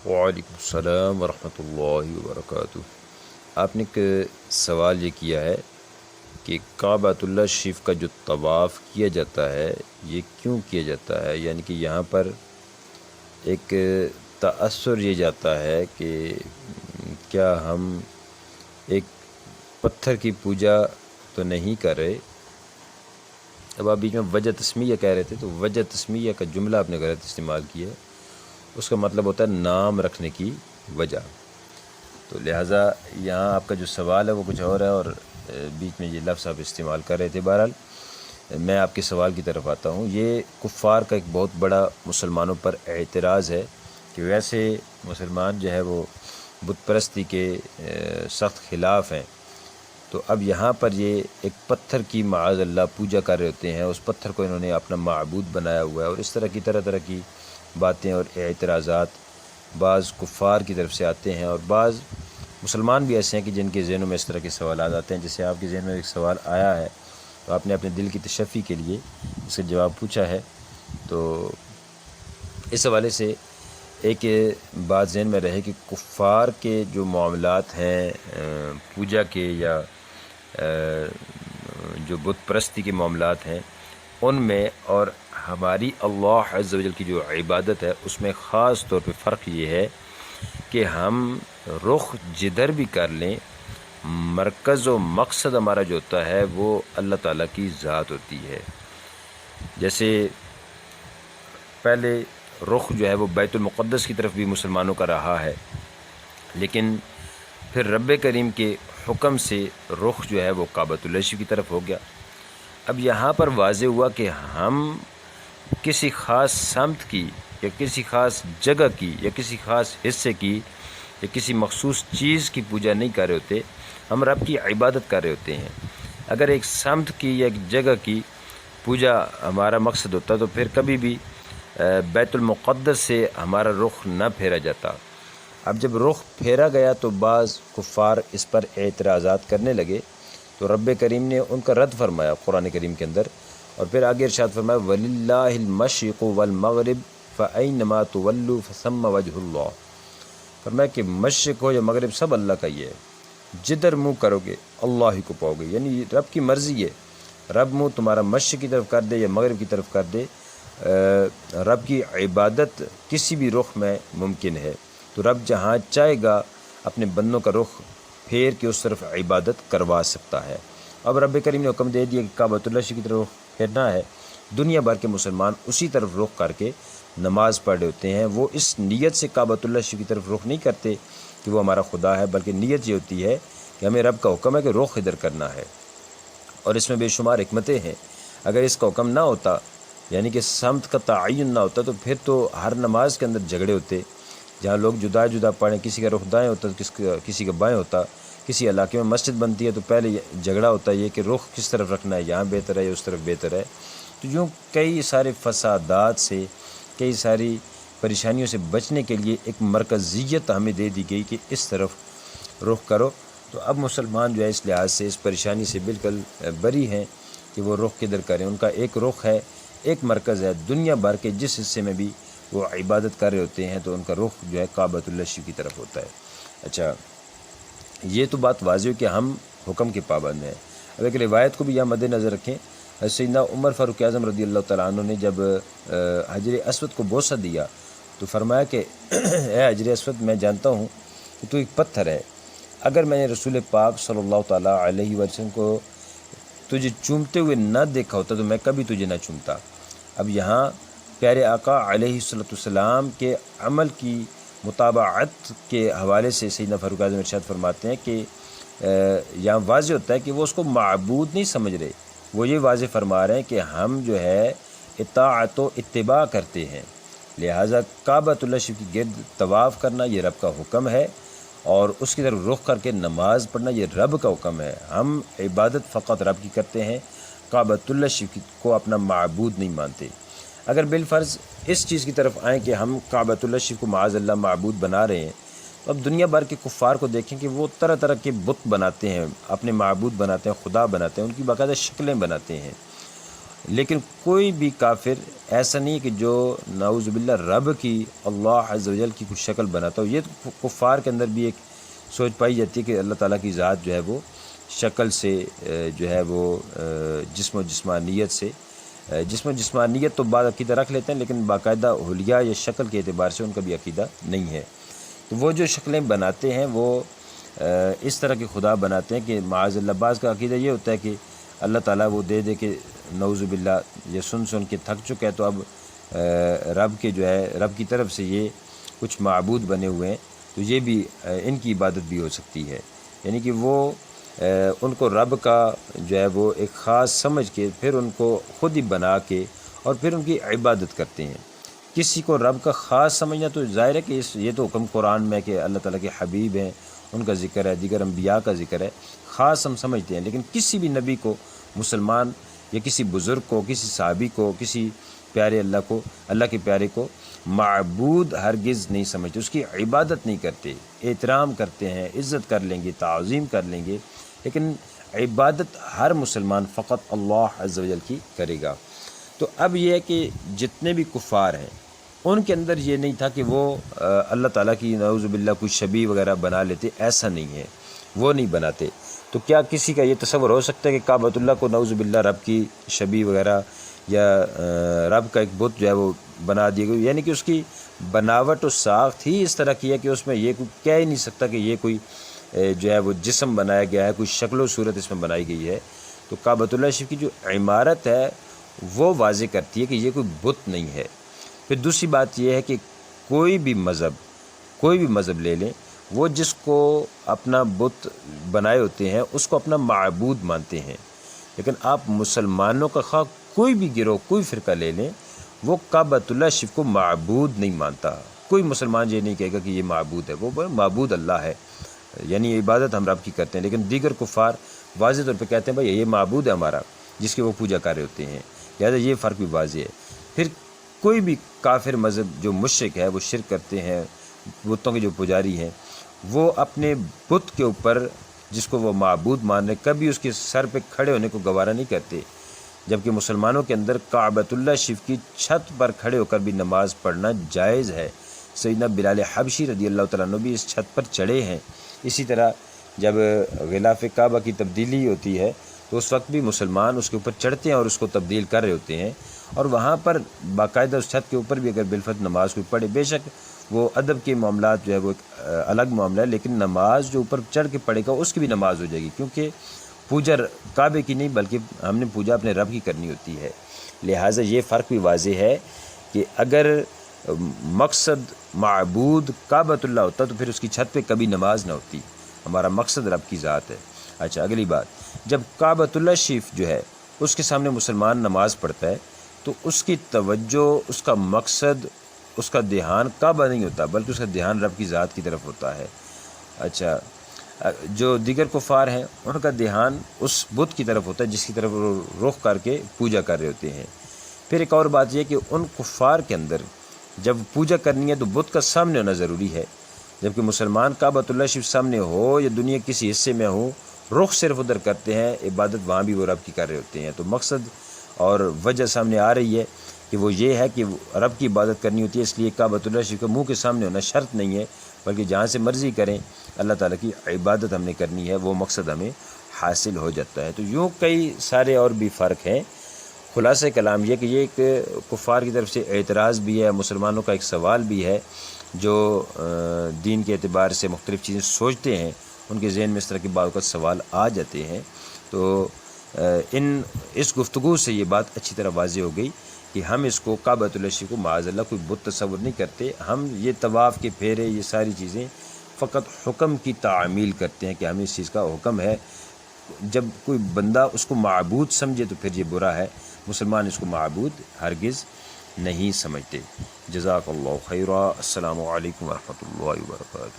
وعلیکم السلام ورحمۃ اللہ وبرکاتہ۔ آپ نے ایک سوال یہ کیا ہے کہ کعبۃ اللہ شریف کا جو طواف کیا جاتا ہے یہ کیوں کیا جاتا ہے، یعنی کہ یہاں پر ایک تأثر یہ جاتا ہے کہ کیا ہم ایک پتھر کی پوجا تو نہیں کر رہے۔ اب آپ بیچ میں وجہ تسمیہ کہہ رہے تھے، تو وجہ تسمیہ کا جملہ آپ نے غلط استعمال کیا ہے، اس کا مطلب ہوتا ہے نام رکھنے کی وجہ۔ تو لہٰذا یہاں آپ کا جو سوال ہے وہ کچھ اور ہے، اور بیچ میں یہ لفظ آپ استعمال کر رہے تھے۔ بہرحال میں آپ کے سوال کی طرف آتا ہوں۔ یہ کفار کا ایک بہت بڑا مسلمانوں پر اعتراض ہے کہ ویسے مسلمان جو ہے وہ بت پرستی کے سخت خلاف ہیں، تو اب یہاں پر یہ ایک پتھر کی معاذ اللہ پوجا کر رہے ہوتے ہیں، اس پتھر کو انہوں نے اپنا معبود بنایا ہوا ہے، اور اس طرح کی باتیں اور اعتراضات بعض کفار کی طرف سے آتے ہیں، اور بعض مسلمان بھی ایسے ہیں کہ جن کے ذہنوں میں اس طرح کے سوالات آتے ہیں۔ جیسے آپ کے ذہن میں ایک سوال آیا ہے تو آپ نے اپنے دل کی تشفی کے لیے اس کا جواب پوچھا ہے، تو اس حوالے سے ایک بات ذہن میں رہے کہ کفار کے جو معاملات ہیں پوجا کے یا جو بت پرستی کے معاملات ہیں ان میں، اور ہماری اللہ عز و جل کی جو عبادت ہے اس میں خاص طور پہ فرق یہ ہے کہ ہم رخ جدھر بھی کر لیں، مرکز و مقصد ہمارا جو ہوتا ہے وہ اللہ تعالیٰ کی ذات ہوتی ہے۔ جیسے پہلے رخ جو ہے وہ بیت المقدس کی طرف بھی مسلمانوں کا رہا ہے، لیکن پھر رب کریم کے حکم سے رخ جو ہے وہ کعبۃ اللہ شریف کی طرف ہو گیا۔ اب یہاں پر واضح ہوا کہ ہم کسی خاص سمت کی یا کسی خاص جگہ کی یا کسی خاص حصے کی یا کسی مخصوص چیز کی پوجا نہیں کر رہے ہوتے، ہم رب کی عبادت کر رہے ہوتے ہیں۔ اگر ایک سمت کی یا ایک جگہ کی پوجا ہمارا مقصد ہوتا تو پھر کبھی بھی بیت المقدس سے ہمارا رخ نہ پھیرا جاتا۔ اب جب رخ پھیرا گیا تو بعض کفار اس پر اعتراضات کرنے لگے، تو رب کریم نے ان کا رد فرمایا قرآن کریم کے اندر، اور پھر آگے ارشاد فرمایا وَلِلَّهِ الْمَشْرِقُ وَالْمَغْرِبُ فَأَيْنَمَا تُوَلُّوا فَثَمَّ وَجْهُ اللَّهِ۔ فرمایا کہ مشرق ہو یا مغرب سب اللہ کا ہی ہے، جدھر منہ کرو گے اللہ ہی کو پاؤ گے، یعنی رب کی مرضی ہے، رب منہ تمہارا مشرق کی طرف کر دے یا مغرب کی طرف کر دے، رب کی عبادت کسی بھی رخ میں ممکن ہے۔ تو رب جہاں چاہے گا اپنے بندوں کا رخ پھیر کے اس طرف عبادت کروا سکتا ہے۔ اب رب کریم نے حکم دے دیا کہ کعبۃ اللہ شریف کی طرف پھیرنا ہے، دنیا بھر کے مسلمان اسی طرف رخ کر کے نماز پڑھ رہے ہوتے ہیں۔ وہ اس نیت سے کعبۃ اللہ شریف کی طرف رخ نہیں کرتے کہ وہ ہمارا خدا ہے، بلکہ نیت یہ ہوتی ہے کہ ہمیں رب کا حکم ہے کہ رخ ادھر کرنا ہے، اور اس میں بے شمار حکمتیں ہیں۔ اگر اس کا حکم نہ ہوتا، یعنی کہ سمت کا تعین نہ ہوتا، تو پھر تو ہر نماز کے اندر جھگڑے ہوتے، جہاں لوگ جدا جدا پڑھیں، کسی کا رخ دائیں ہوتا تو کسی کا بائیں ہوتا۔ کسی علاقے میں مسجد بنتی ہے تو پہلے جھگڑا ہوتا ہے یہ کہ رخ کس طرف رکھنا ہے، یہاں بہتر ہے یا اس طرف بہتر ہے۔ تو یوں کئی سارے فسادات سے، کئی ساری پریشانیوں سے بچنے کے لیے ایک مرکزیت ہمیں دے دی گئی کہ اس طرف رخ کرو۔ تو اب مسلمان جو ہے اس لحاظ سے اس پریشانی سے بالکل بری ہیں کہ وہ رخ کدھر کریں۔ ان کا ایک رخ ہے، ایک مرکز ہے، دنیا بھر کے جس حصے میں بھی وہ عبادت کر رہے ہوتے ہیں تو ان کا رخ جو ہے کعبۃ اللہ شریف کی طرف ہوتا ہے۔ اچھا، یہ تو بات واضح ہے کہ ہم حکم کے پابند ہیں۔ اب ایک روایت کو بھی یہاں مد نظر رکھیں۔ سیدنا عمر فاروق اعظم رضی اللہ تعالیٰ عنہ نے جب حجر اسود کو بوسہ دیا تو فرمایا کہ اے حجر اسود، میں جانتا ہوں کہ تو ایک پتھر ہے، اگر میں نے رسول پاک صلی اللہ تعالیٰ علیہ وسلم کو تجھے چومتے ہوئے نہ دیکھا ہوتا تو میں کبھی تجھے نہ چومتا۔ اب یہاں پیارے آقا علیہ السلام کے عمل کی مطابعت کے حوالے سے سیدنا فاروق اعظم ارشاد فرماتے ہیں کہ یہاں واضح ہوتا ہے کہ وہ اس کو معبود نہیں سمجھ رہے، وہ یہ واضح فرما رہے ہیں کہ ہم جو ہے اطاعت و اتباع کرتے ہیں، لہٰذا کعبۃ اللہ شریف کی گرد طواف کرنا یہ رب کا حکم ہے، اور اس کی طرف رخ کر کے نماز پڑھنا یہ رب کا حکم ہے۔ ہم عبادت فقط رب کی کرتے ہیں، کعبۃ اللہ شریف کو اپنا معبود نہیں مانتے۔ اگر بالفرض اس چیز کی طرف آئیں کہ ہم کعبۃ اللہ شریف کو معاذ اللہ معبود بنا رہے ہیں، تو اب دنیا بھر کے کفار کو دیکھیں کہ وہ طرح طرح کے بت بناتے ہیں، اپنے معبود بناتے ہیں، خدا بناتے ہیں، ان کی باقاعدہ شکلیں بناتے ہیں۔ لیکن کوئی بھی کافر ایسا نہیں کہ جو نعوذ باللہ رب کی، اللہ عز و جل کی کچھ شکل بناتا ہو۔ یہ تو کفار کے اندر بھی ایک سوچ پائی جاتی ہے کہ اللہ تعالیٰ کی ذات جو ہے وہ شکل سے جو ہے وہ جسم و جسمانیت سے، جسم و جسمانیت تو بعض عقیدہ رکھ لیتے ہیں، لیکن باقاعدہ حلیہ یا شکل کے اعتبار سے ان کا بھی عقیدہ نہیں ہے۔ تو وہ جو شکلیں بناتے ہیں وہ اس طرح کے خدا بناتے ہیں کہ معاذ اللہ، بعض کا عقیدہ یہ ہوتا ہے کہ اللہ تعالیٰ وہ دے دے کہ نعوذ باللہ یہ سن کے تھک چکا ہے، تو اب رب کے جو ہے رب کی طرف سے یہ کچھ معبود بنے ہوئے ہیں، تو یہ بھی ان کی عبادت بھی ہو سکتی ہے، یعنی کہ وہ ان کو رب کا جو ہے وہ ایک خاص سمجھ کے پھر ان کو خود ہی بنا کے اور پھر ان کی عبادت کرتے ہیں۔ کسی کو رب کا خاص سمجھنا تو ظاہر ہے کہ یہ تو حکم قرآن میں کہ اللہ تعالیٰ کے حبیب ہیں، ان کا ذکر ہے، دیگر انبیاء کا ذکر ہے، خاص ہم سمجھتے ہیں، لیکن کسی بھی نبی کو، مسلمان یا کسی بزرگ کو، کسی صحابی کو، کسی پیارے اللہ کو، اللہ کے پیارے کو معبود ہرگز نہیں سمجھتے، اس کی عبادت نہیں کرتے، احترام کرتے ہیں، عزت کر لیں گے، تعظیم کر لیں گے، لیکن عبادت ہر مسلمان فقط اللہ عز و جل کی کرے گا۔ تو اب یہ ہے کہ جتنے بھی کفار ہیں ان کے اندر یہ نہیں تھا کہ وہ اللہ تعالیٰ کی نعوذ باللہ کوئی شبیہ وغیرہ بنا لیتے، ایسا نہیں ہے، وہ نہیں بناتے۔ تو کیا کسی کا یہ تصور ہو سکتا ہے کہ کعبۃ اللہ کو نعوذ باللہ رب کی شبیہ وغیرہ یا رب کا ایک بت جو ہے وہ بنا دی گئی؟ یعنی کہ اس کی بناوٹ و ساخت ہی اس طرح کی ہے کہ اس میں یہ کوئی کہہ ہی نہیں سکتا کہ یہ کوئی جو ہے وہ جسم بنایا گیا ہے، کوئی شکل و صورت اس میں بنائی گئی ہے۔ تو کعبۃ اللہ شریف کی جو عمارت ہے وہ واضح کرتی ہے کہ یہ کوئی بت نہیں ہے۔ پھر دوسری بات یہ ہے کہ کوئی بھی مذہب لے لیں، وہ جس کو اپنا بت بنائے ہوتے ہیں اس کو اپنا معبود مانتے ہیں، لیکن آپ مسلمانوں کا خواہ کوئی بھی گروہ، کوئی فرقہ لے لیں، وہ کعبۃ اللہ شریف کو معبود نہیں مانتا۔ کوئی مسلمان یہ نہیں کہے گا کہ یہ معبود ہے، وہ معبود اللہ ہے، یعنی عبادت ہم رب کی کرتے ہیں، لیکن دیگر کفار واضح طور پہ کہتے ہیں بھائی یہ معبود ہے ہمارا جس کی وہ پوجا کر رہے ہوتے ہیں، لہٰذا یہ فرق بھی واضح ہے۔ پھر کوئی بھی کافر مذہب جو مشرک ہے، وہ شرک کرتے ہیں، بتوں کے جو پجاری ہیں، وہ اپنے بت کے اوپر جس کو وہ معبود مان رہے کبھی اس کے سر پہ کھڑے ہونے کو گوارا نہیں کرتے، جبکہ مسلمانوں کے اندر کعبۃ اللہ شریف کی چھت پر کھڑے ہو کر بھی نماز پڑھنا جائز ہے۔ سیدنا بلال حبشی رضی اللہ تعالیٰ عنہ بھی اس چھت پر چڑھے ہیں۔ اسی طرح جب غلاف کعبہ کی تبدیلی ہوتی ہے تو اس وقت بھی مسلمان اس کے اوپر چڑھتے ہیں اور اس کو تبدیل کر رہے ہوتے ہیں، اور وہاں پر باقاعدہ اس چھت کے اوپر بھی اگر بالفرض نماز کوئی پڑھے، بے شک وہ ادب کے معاملات جو ہے وہ ایک الگ معاملہ ہے، لیکن نماز جو اوپر چڑھ کے پڑھے گا اس کی بھی نماز ہو جائے گی، کیونکہ پوجا کعبے کی نہیں بلکہ ہم نے پوجا اپنے رب کی کرنی ہوتی ہے۔ لہٰذا یہ فرق بھی واضح ہے کہ اگر مقصد معبود کعبۃ اللہ ہوتا تو پھر اس کی چھت پہ کبھی نماز نہ ہوتی، ہمارا مقصد رب کی ذات ہے۔ اچھا، اگلی بات، جب کعبۃ اللہ شریف جو ہے اس کے سامنے مسلمان نماز پڑھتا ہے تو اس کی توجہ، اس کا مقصد، اس کا دھیان کعبہ نہیں ہوتا بلکہ اس کا دھیان رب کی ذات کی طرف ہوتا ہے۔ اچھا، جو دیگر کفار ہیں ان کا دھیان اس بت کی طرف ہوتا ہے جس کی طرف وہ رخ کر کے پوجا کر رہے ہوتے ہیں۔ پھر ایک اور بات یہ کہ ان کفار کے اندر جب پوجا کرنی ہے تو بت کا سامنے ہونا ضروری ہے، جبکہ مسلمان کعبۃ اللہ شریف سامنے ہو یا دنیا کسی حصے میں ہو، رخ صرف ادھر کرتے ہیں، عبادت وہاں بھی وہ رب کی کر رہے ہوتے ہیں۔ تو مقصد اور وجہ سامنے آ رہی ہے کہ وہ یہ ہے کہ رب کی عبادت کرنی ہوتی ہے، اس لیے کعبۃ اللہ شریف کے منہ کے سامنے ہونا شرط نہیں ہے، بلکہ جہاں سے مرضی کریں اللہ تعالیٰ کی عبادت ہم نے کرنی ہے، وہ مقصد ہمیں حاصل ہو جاتا ہے۔ تو یوں کئی سارے اور بھی فرق ہیں۔ خلاصہ کلام یہ کہ یہ ایک کفار کی طرف سے اعتراض بھی ہے، مسلمانوں کا ایک سوال بھی ہے، جو دین کے اعتبار سے مختلف چیزیں سوچتے ہیں ان کے ذہن میں اس طرح کے بعض اوقات سوال آ جاتے ہیں۔ تو اس گفتگو سے یہ بات اچھی طرح واضح ہو گئی کہ ہم اس کو کعبۃ اللہ شریف کو معاذ اللہ کوئی بت تصور نہیں کرتے، ہم یہ طواف کے پھیرے، یہ ساری چیزیں فقط حکم کی تعمیل کرتے ہیں کہ ہمیں اس چیز کا حکم ہے۔ جب کوئی بندہ اس کو معبود سمجھے تو پھر یہ برا ہے، مسلمان اس کو معبود ہرگز نہیں سمجھتے۔ جزاک اللہ خیرا۔ السلام علیکم ورحمۃ اللہ وبرکاتہ۔